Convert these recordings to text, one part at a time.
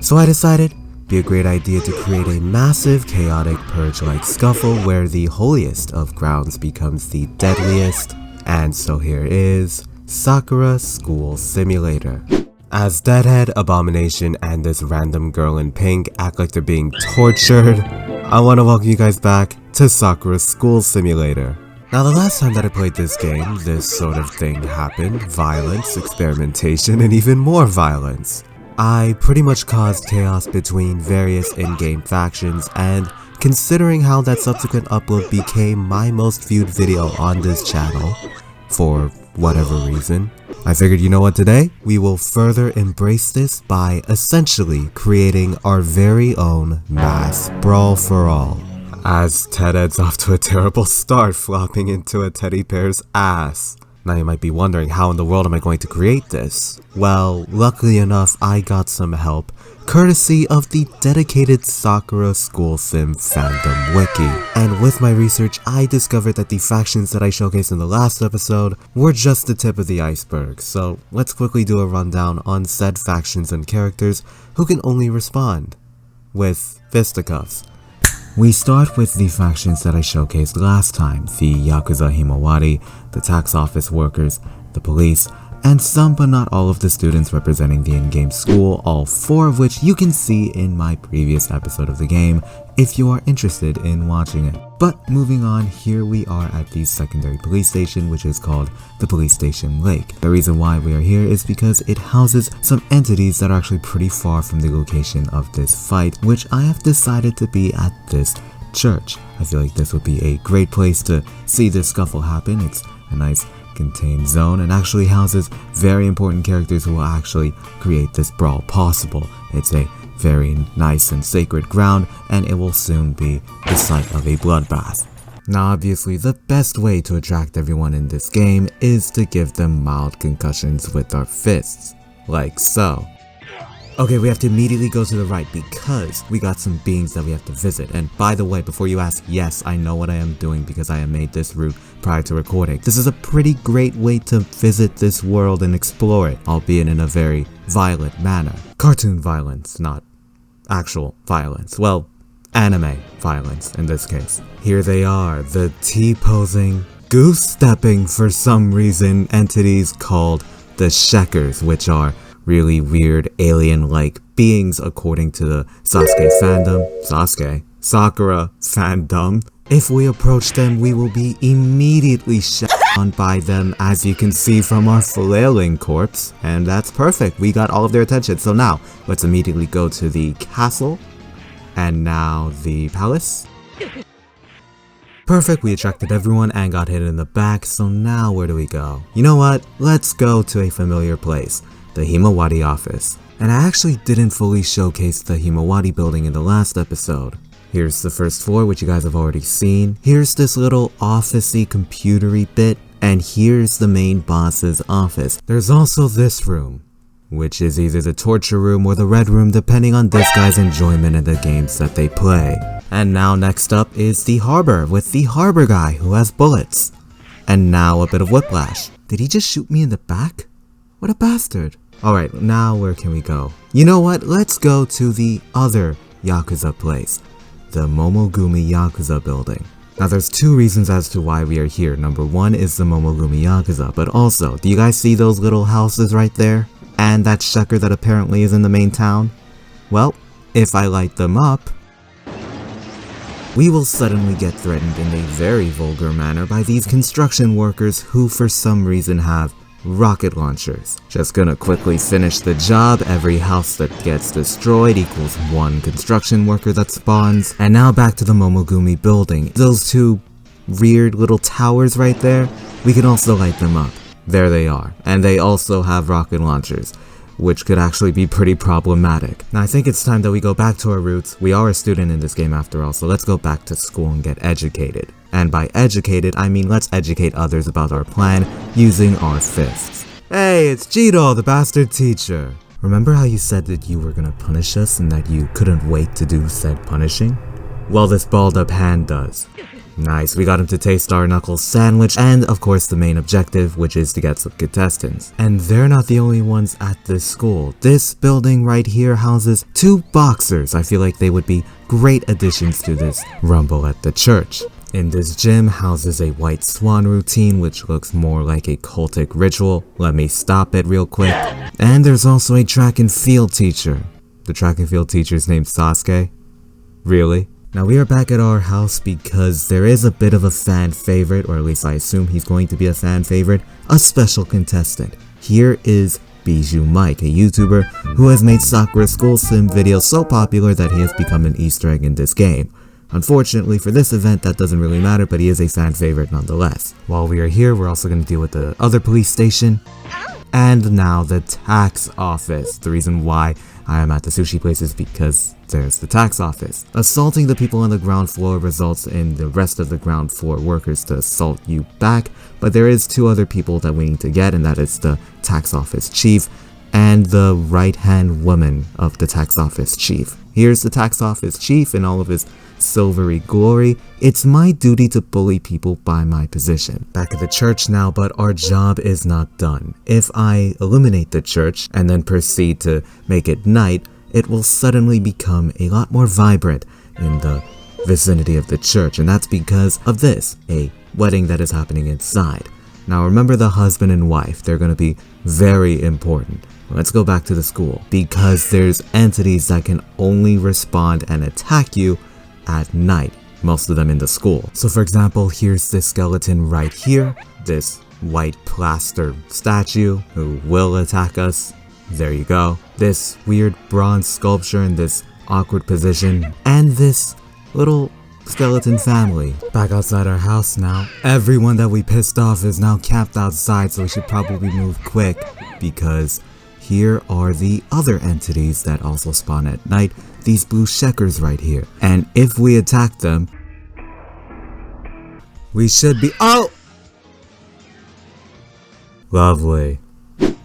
So I decided it'd be a great idea to create a massive, chaotic, purge-like scuffle where the holiest of grounds becomes the deadliest. And so here is Sakura School Simulator. As Deadhead, Abomination, and this random girl in pink act like they're being tortured, I want to welcome you guys back to Sakura School Simulator. Now, the last time that I played this game, this sort of thing happened. Violence, experimentation, and even more violence. I pretty much caused chaos between various in-game factions, and considering how that subsequent upload became my most viewed video on this channel, for whatever reason, I figured, you know what, today we will further embrace this by essentially creating our very own mass brawl for all. As Ted heads off to a terrible start, flopping into a teddy bear's ass. Now you might be wondering, how in the world am I going to create this? Well, luckily enough, I got some help, courtesy of the dedicated Sakura School Sim fandom wiki. And with my research, I discovered that the factions that I showcased in the last episode were just the tip of the iceberg. So let's quickly do a rundown on said factions and characters who can only respond with fisticuffs. We start with the factions that I showcased last time, the Yakuza Himawari, the tax office workers, the police, and some but not all of the students representing the in-game school, all 4 of which you can see in my previous episode of the game if you are interested in watching it. But moving on, here we are at the secondary police station, which is called the Police Station Lake. The reason why we are here is because it houses some entities that are actually pretty far from the location of this fight, which I have decided to be at this church. I feel like this would be a great place to see this scuffle happen. It's a nice contained zone and actually houses very important characters who will actually create this brawl possible. It's a very nice and sacred ground, and it will soon be the site of a bloodbath. Now obviously the best way to attract everyone in this game is to give them mild concussions with our fists, like so. Okay, we have to immediately go to the right because we got some beings that we have to visit. And by the way, before you ask, yes, I know what I am doing because I have made this route prior to recording. This is a pretty great way to visit this world and explore it, albeit in a very violent manner. Cartoon violence, not actual violence. Well, anime violence in this case. Here they are, the T-posing, goose-stepping for some reason entities called the Shekers, which are really weird alien-like beings according to the Sakura fandom. If we approach them, we will be immediately shot on by them, as you can see from our flailing corpse. And that's perfect, we got all of their attention. So now, let's immediately go to the castle, and now the palace. Perfect, we attracted everyone and got hit in the back, so now where do we go? You know what, let's go to a familiar place. The Himawari Office. And I actually didn't fully showcase the Himawari building in the last episode. Here's the first floor, which you guys have already seen. Here's this little office-y, computery bit, and here's the main boss's office. There's also this room, which is either the torture room or the red room, depending on this guy's enjoyment of the games that they play. And now next up is the harbor, with the harbor guy who has bullets. And now a bit of whiplash. Did he just shoot me in the back? What a bastard. Alright, now where can we go? You know what, let's go to the other Yakuza place, the Momogumi Yakuza building. Now there's 2 reasons as to why we are here. Number 1 is the Momogumi Yakuza, but also, do you guys see those little houses right there? And that Sheker that apparently is in the main town? Well, if I light them up, we will suddenly get threatened in a very vulgar manner by these construction workers who for some reason have rocket launchers. Just gonna quickly finish the job. Every house that gets destroyed equals 1 construction worker that spawns. And now back to the Momogumi building. Those 2 weird little towers right there, we can also light them up. There they are. And they also have rocket launchers, which could actually be pretty problematic. Now I think it's time that we go back to our roots. We are a student in this game after all, so let's go back to school and get educated. And by educated, I mean let's educate others about our plan using our fists. Hey, it's Jiro, the bastard teacher. Remember how you said that you were gonna punish us and that you couldn't wait to do said punishing? Well, this balled up hand does. Nice, we got him to taste our knuckle sandwich, and of course the main objective, which is to get some contestants. And they're not the only ones at this school. This building right here houses 2 boxers. I feel like they would be great additions to this rumble at the church. In this gym houses a white swan routine, which looks more like a cultic ritual. Let me stop it real quick. And there's also a track and field teacher. The track and field teacher's named Sasuke? Really? Now we are back at our house because there is a bit of a fan favorite, or at least I assume he's going to be a fan favorite, a special contestant. Here is Bijou Mike, a YouTuber who has made Sakura school sim videos so popular that he has become an Easter egg in this game. Unfortunately for this event that doesn't really matter, but he is a fan favorite nonetheless. While we are here, we're also going to deal with the other police station. And now the tax office. The reason why I am at the sushi place is because there's the tax office. Assaulting the people on the ground floor results in the rest of the ground floor workers to assault you back, but there is 2 other people that we need to get, and that is the tax office chief and the right-hand woman of the tax office chief. Here's the tax office chief in all of his silvery glory. It's my duty to bully people by my position. Back at the church now, but our job is not done. If I illuminate the church and then proceed to make it night, it will suddenly become a lot more vibrant in the vicinity of the church, and that's because of this, a wedding that is happening inside. Now remember the husband and wife, they're going to be very important. Let's go back to the school, because there's entities that can only respond and attack you at night, most of them in the school. So for example, here's this skeleton right here, this white plaster statue who will attack us. There you go. This weird bronze sculpture in this awkward position, and this little skeleton family. Back outside our house now. Everyone that we pissed off is now camped outside, so we should probably move quick, because here are the other entities that also spawn at night, these blue shekers right here. And if we attack them, we should be— oh! Lovely.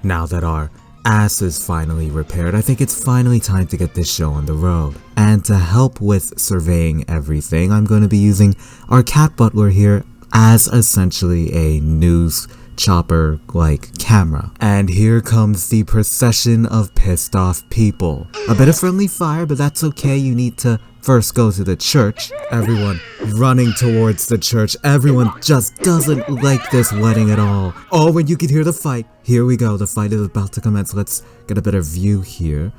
Now that our ass is finally repaired, I think it's finally time to get this show on the road. And to help with surveying everything, I'm going to be using our cat butler here as essentially a news chopper like camera. And here comes the procession of pissed off people. A bit of friendly fire, but that's okay. You need to first go to the church. Everyone running towards the church. Everyone just doesn't like this wedding at all. Oh, and you can hear the fight. Here we go. The fight is about to commence. Let's get a better view here.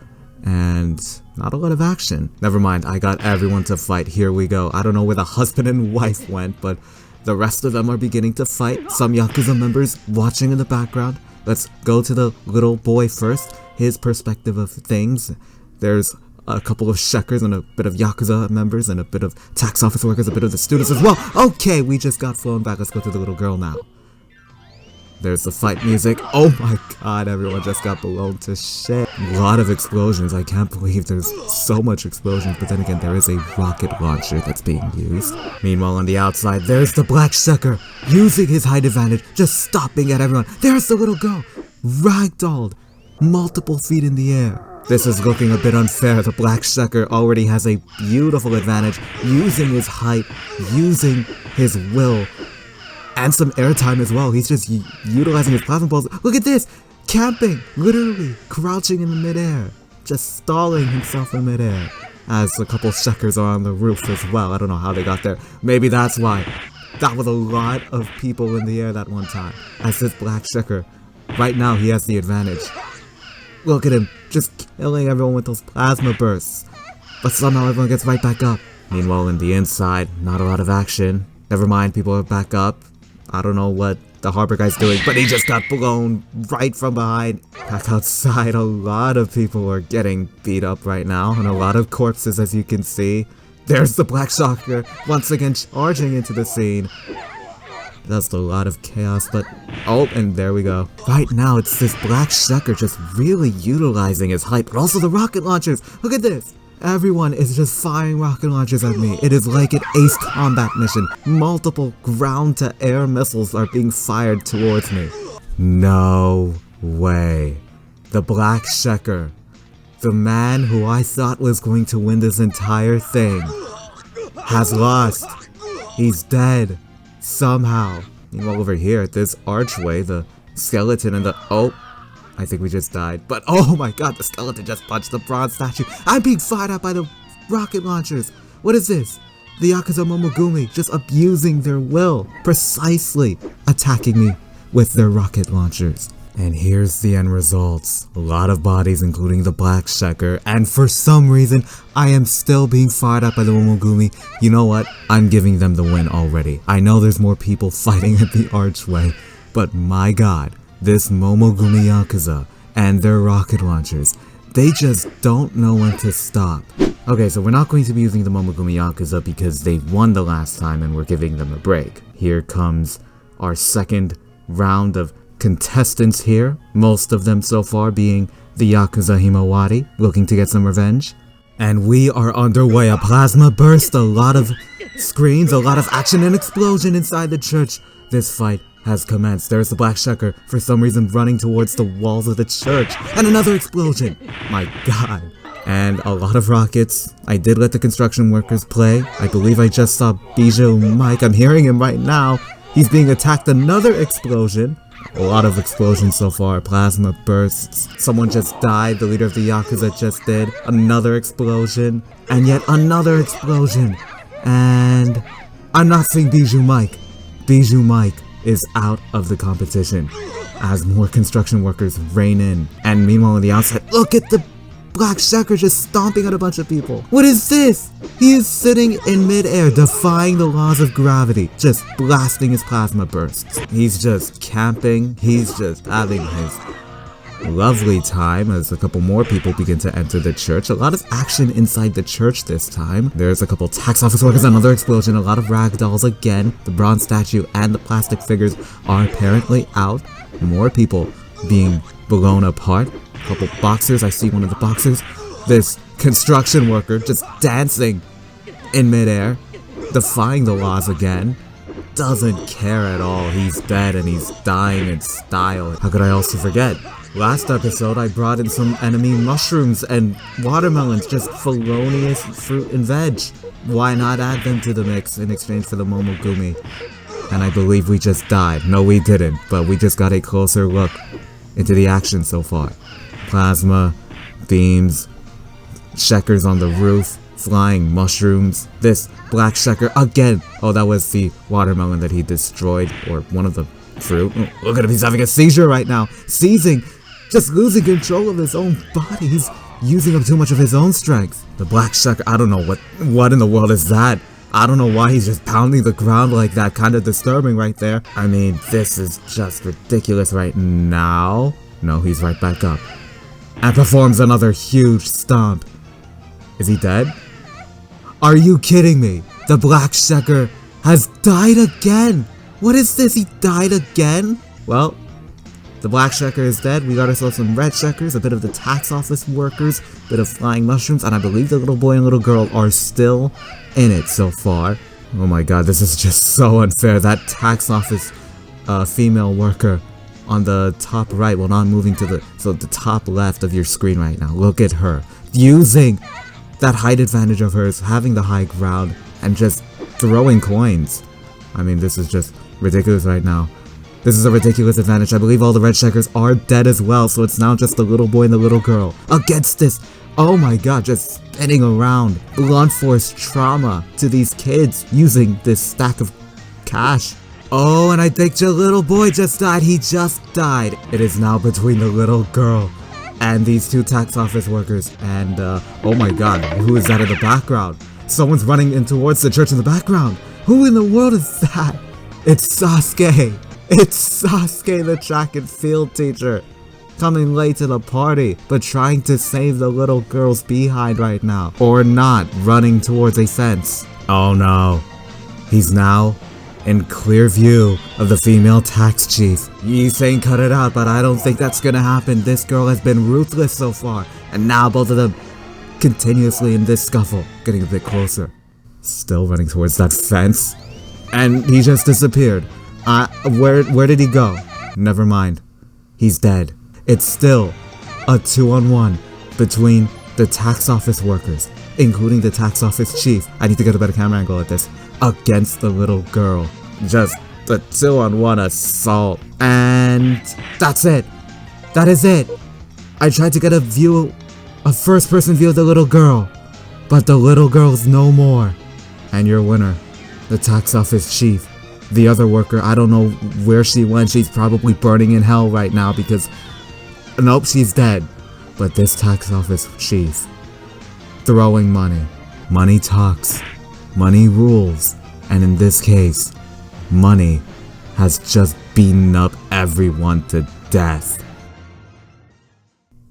And not a lot of action. Never mind, I got everyone to fight. Here we go. I don't know where the husband and wife went, but the rest of them are beginning to fight. Some Yakuza members watching in the background. Let's go to the little boy first. His perspective of things. There's a couple of shekers and a bit of Yakuza members and a bit of tax office workers, a bit of the students as well. Okay, we just got flown back. Let's go to the little girl now. There's the fight music. Oh my god, everyone just got blown to shit. A lot of explosions. I can't believe there's so much explosions, but then again, there is a rocket launcher that's being used. Meanwhile, on the outside, there's the black sheker using his height advantage, just stopping at everyone. There's the little girl, ragdolled, multiple feet in the air. This is looking a bit unfair. The black sheker already has a beautiful advantage, using his height, using his will, and some airtime as well. He's just utilizing his plasma balls. Look at this! Camping! Literally crouching in the midair. Just stalling himself in midair. As a couple shekers are on the roof as well. I don't know how they got there. Maybe that's why. That was a lot of people in the air that one time. As this black sheker, right now he has the advantage. Look at him, just killing everyone with those plasma bursts. But somehow everyone gets right back up. Meanwhile, in the inside, not a lot of action. Never mind, people are back up. I don't know what the harbor guy's doing, but he just got blown right from behind. Back outside, a lot of people are getting beat up right now, and a lot of corpses, as you can see. There's the black shocker, once again charging into the scene. That's a lot of chaos, but oh, and there we go. Right now, it's this black sheker just really utilizing his height, but also the rocket launchers. Look at this. Everyone is just firing rocket launchers at me. It is like an ace combat mission. Multiple ground-to-air missiles are being fired towards me. No way. The black sheker, the man who I thought was going to win this entire thing, has lost. He's dead. Somehow. Meanwhile over here at this archway, the skeleton and the... Oh, I think we just died. But oh my god, the skeleton just punched the bronze statue. I'm being fired at by the rocket launchers. What is this? The Yakuza Momogumi just abusing their will. Precisely attacking me with their rocket launchers. And here's the end results. A lot of bodies, including the black checker, and for some reason, I am still being fired up by the Momogumi. You know what? I'm giving them the win already. I know there's more people fighting at the archway, but my god, this Momogumi Yakuza and their rocket launchers, they just don't know when to stop. Okay, so we're not going to be using the Momogumi Yakuza because they won the last time and we're giving them a break. Here comes our second round of contestants here, most of them so far being the Yakuza Himawari, looking to get some revenge. And we are underway. A plasma burst, a lot of screens, a lot of action and explosion inside the church. This fight has commenced. There's the black checker, for some reason running towards the walls of the church. And another explosion! My god. And a lot of rockets. I did let the construction workers play. I believe I just saw Bijou Mike. I'm hearing him right now. He's being attacked. Another explosion. A lot of explosions so far. Plasma bursts. Someone just died. The leader of the Yakuza just did. Another explosion. And yet another explosion. And I'm not seeing Bijou Mike. Bijou Mike is out of the competition as more construction workers rain in. And meanwhile on the outside, look at the black checker just stomping at a bunch of people. What is this? He is sitting in midair, defying the laws of gravity, just blasting his plasma bursts. He's just camping. He's just having his lovely time as a couple more people begin to enter the church. A lot of action inside the church this time. There's a couple tax office workers, another explosion, a lot of ragdolls again. The bronze statue and the plastic figures are apparently out. More people being blown apart. A couple boxers, I see one of the boxers. This construction worker just dancing in midair, defying the laws again. Doesn't care at all. He's dead and he's dying in style. How could I also forget? Last episode, I brought in some enemy mushrooms and watermelons, just felonious fruit and veg. Why not add them to the mix in exchange for the Momogumi? And I believe we just died. No, we didn't, but we just got a closer look into the action so far. Plasma, beams, checkers on the roof, flying mushrooms, this black checker again. Oh, that was the watermelon that he destroyed, or one of the fruit. Oh, look at him, he's having a seizure right now. Seizing, just losing control of his own body. He's using up too much of his own strength. The black checker, I don't know what in the world is that? I don't know why he's just pounding the ground like that, kind of disturbing right there. I mean, this is just ridiculous right now. No, he's right back up. And performs another huge stomp. Is he dead? Are you kidding me? The black checker has died again! What is this? He died again? Well, the black checker is dead. We got ourselves some red checkers, a bit of the tax office workers, a bit of flying mushrooms, and I believe the little boy and little girl are still in it so far. Oh my god, this is just so unfair. That tax office female worker on the top right, well, not moving to the top left of your screen right now. Look at her using that height advantage of hers, having the high ground, and just throwing coins. I mean, this is just ridiculous right now. This is a ridiculous advantage. I believe all the red checkers are dead as well, so it's now just the little boy and the little girl against this. Oh my god, just spinning around. Blunt force trauma to these kids using this stack of cash. Oh, and I think the little boy just died. He just died. It is now between the little girl and these two tax office workers. And, oh my god, who is that in the background? Someone's running in towards the church in the background. Who in the world is that? It's Sasuke. It's Sasuke, the track and field teacher. Coming late to the party, but trying to save the little girl's behind right now. Or not, running towards a fence. Oh no. He's now in clear view of the female tax chief. He's saying cut it out, but I don't think that's gonna happen. This girl has been ruthless so far. And now both of them continuously in this scuffle, getting a bit closer. Still running towards that fence. And he just disappeared. Where did he go? Never mind. He's dead. It's still a 2-on-1 between the tax office workers including the tax office chief. I need to get a better camera angle at this. Against the little girl. Just the 2-on-1 assault. And that's it. That is it. I tried to get a first-person view of the little girl, but the little girl's no more. And your winner, the tax office chief. The other worker, I don't know where she went. She's probably burning in hell right now because... Nope, she's dead. But this tax office chief, throwing money. Money talks. Money rules. And in this case, money has just beaten up everyone to death.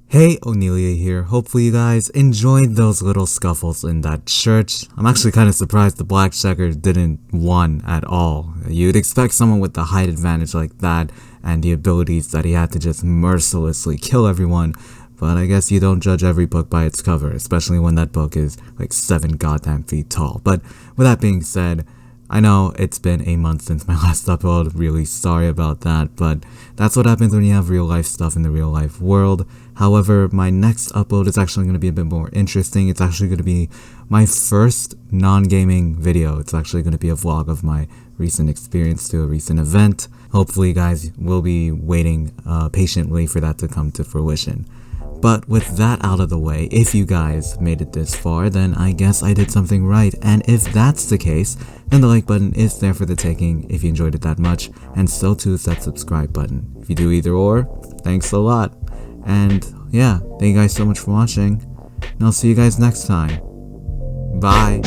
Hey, Onelia here. Hopefully you guys enjoyed those little scuffles in that church. I'm actually kind of surprised the black checker didn't win at all. You'd expect someone with the height advantage like that and the abilities that he had to just mercilessly kill everyone, but I guess you don't judge every book by its cover, especially when that book is like 7 goddamn feet tall. But with that being said, I know it's been a month since my last upload, really sorry about that, but that's what happens when you have real life stuff in the real life world. However, my next upload is actually going to be a bit more interesting. It's actually going to be my first non-gaming video. It's actually going to be a vlog of my recent experience to a recent event. Hopefully you guys will be waiting patiently for that to come to fruition. But with that out of the way, if you guys made it this far, then I guess I did something right. And if that's the case, then the like button is there for the taking if you enjoyed it that much, and so too is that subscribe button. If you do either or, thanks a lot. And yeah, thank you guys so much for watching, and I'll see you guys next time. Bye.